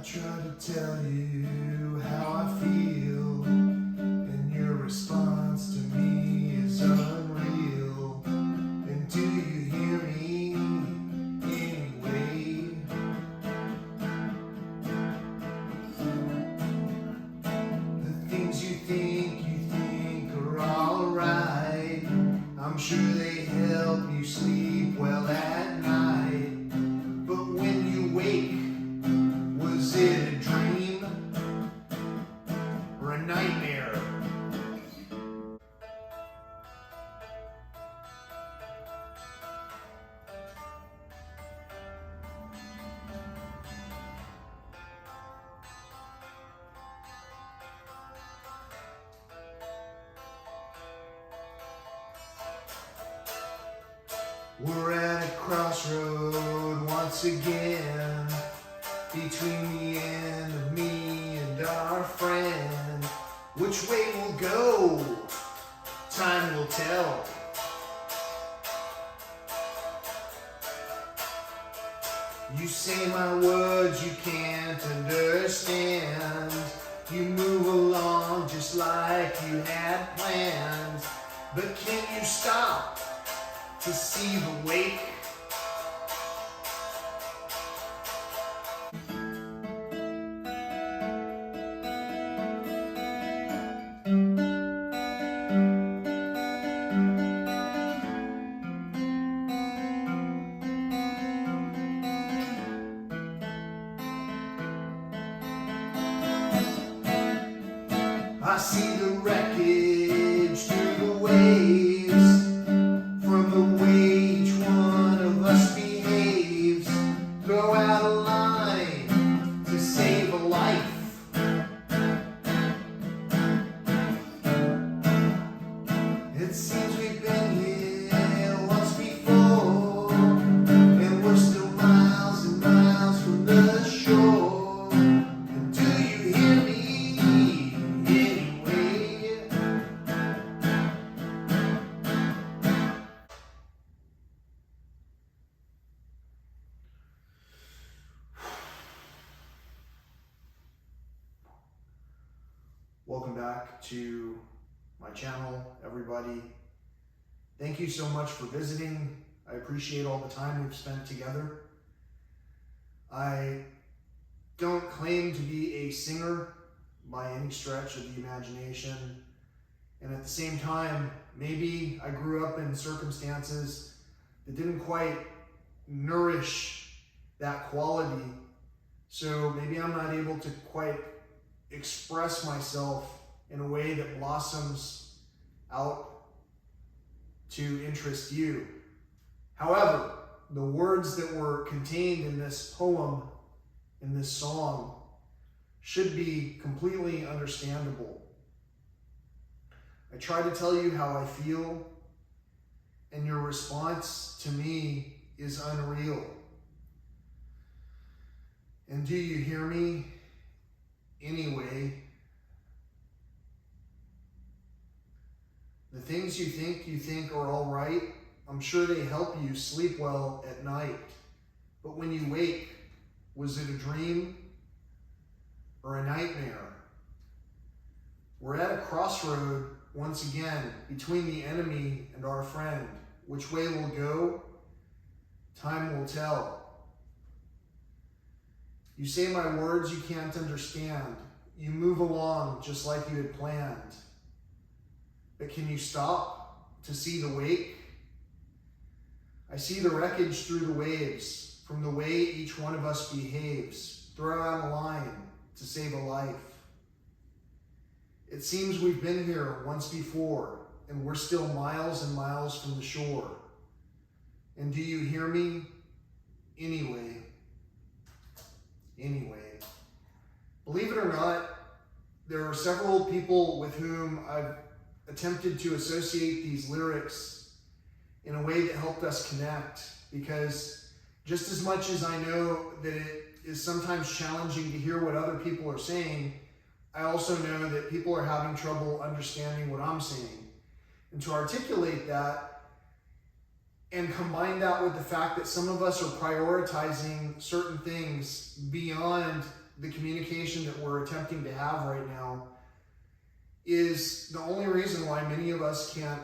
try to tell you how I feel, and your response to me is unreal. And do you hear me anyway? The things you think are alright, I'm sure they help you sleep well at night. But when you wake, was it a dream or a nightmare? We're at a crossroad once again, between the end of me and our friend. Which way we'll go, time will tell. You say my words you can't understand. You move along just like you had planned. But can you stop to see the wake? I see the wreckage through the waves, from the way each one of us behaves. Throw out a line to save a life. It seems we've been here once before, and we're still miles and miles from the shore. And do you hear me? Welcome back to my channel, everybody. Thank you so much for visiting. I appreciate all the time we've spent together. I don't claim to be a singer by any stretch of the imagination. And at the same time, maybe I grew up in circumstances that didn't quite nourish that quality. So maybe I'm not able to quite express myself in a way that blossoms out to interest you. However, the words that were contained in this poem, in this song, should be completely understandable. I try to tell you how I feel, and your response to me is unreal. And do you hear me anyway? The things you think are all right, I'm sure they help you sleep well at night. But when you wake, was it a dream or a nightmare? We're at a crossroad once again, between the enemy and our friend. Which way we'll go, time will tell. You say my words you can't understand. You move along just like you had planned. But can you stop to see the wake? I see the wreckage through the waves, from the way each one of us behaves. Throw out a line to save a life. It seems we've been here once before, and we're still miles and miles from the shore. And do you hear me? Anyway. Believe it or not, there are several people with whom I've attempted to associate these lyrics in a way that helped us connect, because just as much as I know that it is sometimes challenging to hear what other people are saying, I also know that people are having trouble understanding what I'm saying. And to articulate that and combine that with the fact that some of us are prioritizing certain things beyond the communication that we're attempting to have right now is the only reason why many of us can't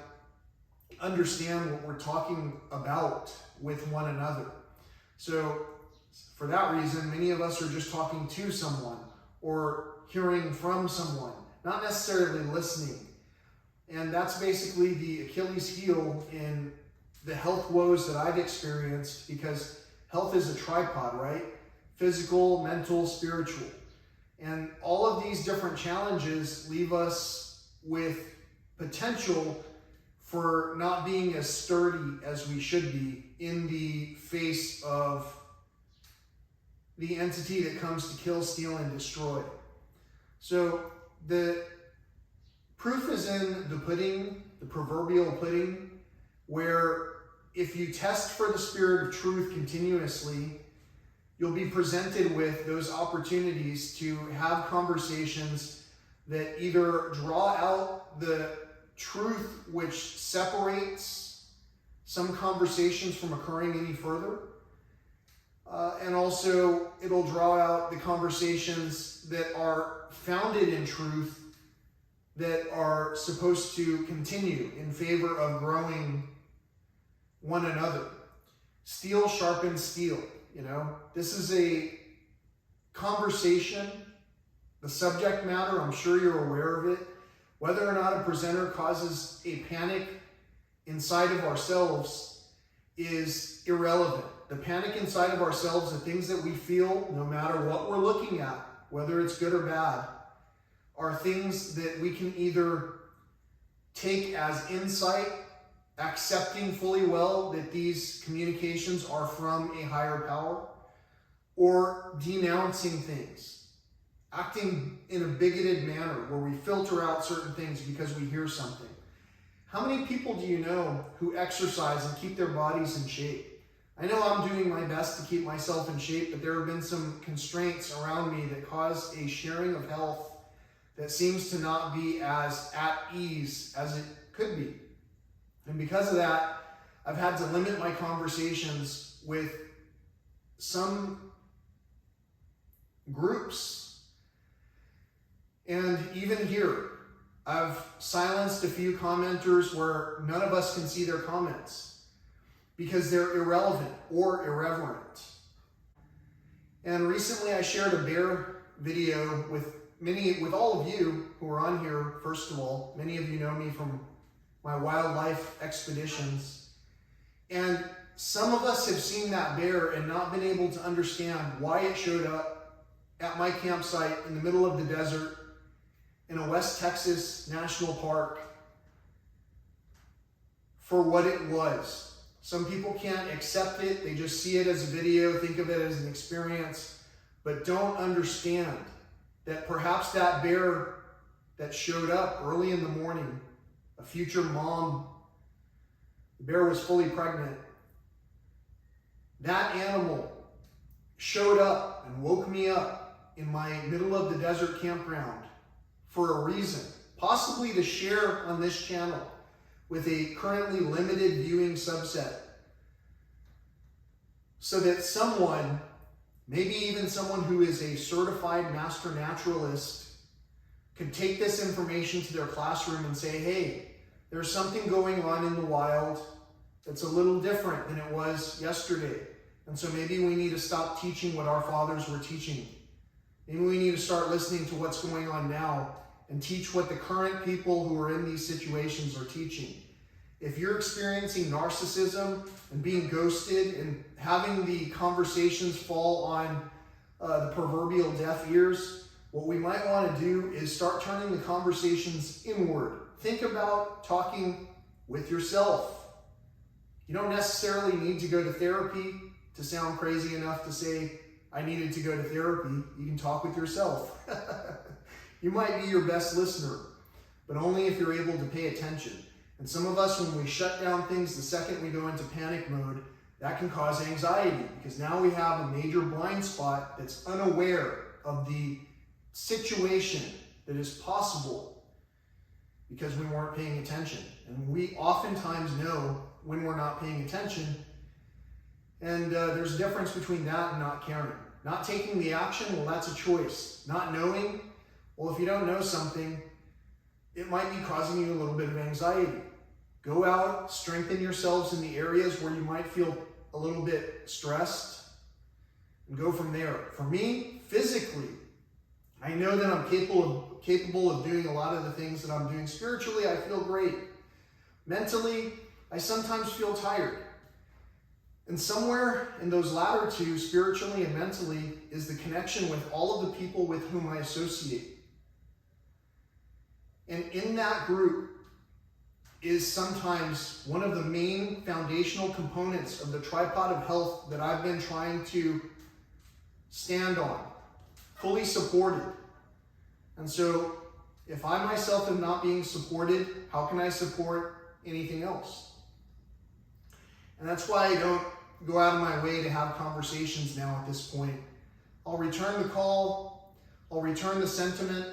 understand what we're talking about with one another. So for that reason, many of us are just talking to someone or hearing from someone, not necessarily listening. And that's basically the Achilles heel in the health woes that I've experienced, because health is a tripod, right? Physical, mental, spiritual. And all of these different challenges leave us with potential for not being as sturdy as we should be in the face of the entity that comes to kill, steal, and destroy. So the proof is in the pudding, the proverbial pudding, where if you test for the spirit of truth continuously, you'll be presented with those opportunities to have conversations that either draw out the truth which separates some conversations from occurring any further, and also it'll draw out the conversations that are founded in truth that are supposed to continue in favor of growing one another. Steel sharpens steel, you know. This is a conversation. The subject matter, I'm sure you're aware of it. Whether or not a presenter causes a panic inside of ourselves is irrelevant. The panic inside of ourselves, the things that we feel, no matter what we're looking at, whether it's good or bad, are things that we can either take as insight, accepting fully well that these communications are from a higher power, or denouncing things, acting in a bigoted manner where we filter out certain things because we hear something. How many people do you know who exercise and keep their bodies in shape? I know I'm doing my best to keep myself in shape, but there have been some constraints around me that cause a sharing of health that seems to not be as at ease as it could be. And because of that, I've had to limit my conversations with some groups. And even here, I've silenced a few commenters where none of us can see their comments because they're irrelevant or irreverent. And recently I shared a bear video with all of you who are on here. First of all, many of you know me from my wildlife expeditions. And some of us have seen that bear and not been able to understand why it showed up at my campsite in the middle of the desert in a West Texas national park for what it was. Some people can't accept it. They just see it as a video, think of it as an experience, but don't understand that perhaps that bear that showed up early in the morning, a future mom, the bear was fully pregnant. That animal showed up and woke me up in my middle of the desert campground for a reason, possibly to share on this channel with a currently limited viewing subset, so that someone, maybe even someone who is a certified master naturalist, could take this information to their classroom and say, hey, there's something going on in the wild that's a little different than it was yesterday. And so maybe we need to stop teaching what our fathers were teaching. Maybe we need to start listening to what's going on now and teach what the current people who are in these situations are teaching. If you're experiencing narcissism and being ghosted and having the conversations fall on the proverbial deaf ears, what we might want to do is start turning the conversations inward. Think about talking with yourself. You don't necessarily need to go to therapy to sound crazy enough to say, I needed to go to therapy. You can talk with yourself. You might be your best listener, but only if you're able to pay attention. And some of us, when we shut down things the second we go into panic mode, that can cause anxiety, because now we have a major blind spot that's unaware of the situation that is possible because we weren't paying attention. And we oftentimes know when we're not paying attention, and there's a difference between that and not caring. Not taking the action, well, that's a choice. Not knowing, well, if you don't know something, it might be causing you a little bit of anxiety. Go out, strengthen yourselves in the areas where you might feel a little bit stressed, and go from there. For me, physically, I know that I'm capable of doing a lot of the things that I'm doing. Spiritually, I feel great. Mentally, I sometimes feel tired. And somewhere in those latter two, spiritually and mentally, is the connection with all of the people with whom I associate. And in that group is sometimes one of the main foundational components of the tripod of health that I've been trying to stand on, fully supported. And so, if I myself am not being supported, how can I support anything else? And that's why I don't go out of my way to have conversations now at this point. I'll return the call, I'll return the sentiment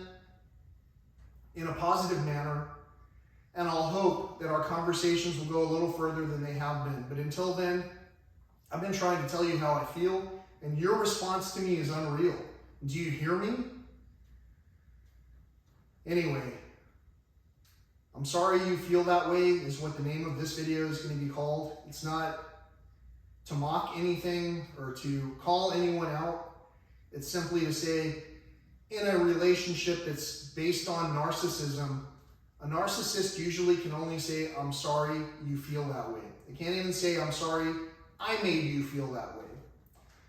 in a positive manner, and I'll hope that our conversations will go a little further than they have been. But until then, I've been trying to tell you how I feel, and your response to me is unreal. Do you hear me? Anyway, I'm sorry you feel that way is what the name of this video is going to be called. It's not to mock anything or to call anyone out. It's simply to say, in a relationship that's based on narcissism, a narcissist usually can only say, I'm sorry you feel that way. They can't even say, I'm sorry I made you feel that way.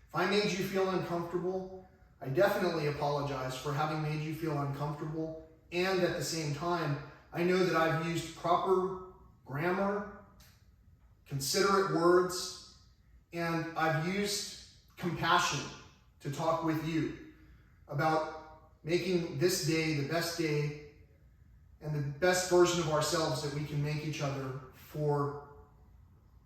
If I made you feel uncomfortable, I definitely apologize for having made you feel uncomfortable. And at the same time, I know that I've used proper grammar, considerate words, and I've used compassion to talk with you about making this day the best day and the best version of ourselves that we can make each other for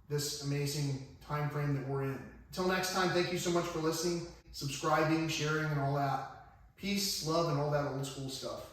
this amazing time frame that we're in. Until next time, thank you so much for listening, subscribing, sharing, and all that. Peace, love, and all that old school stuff.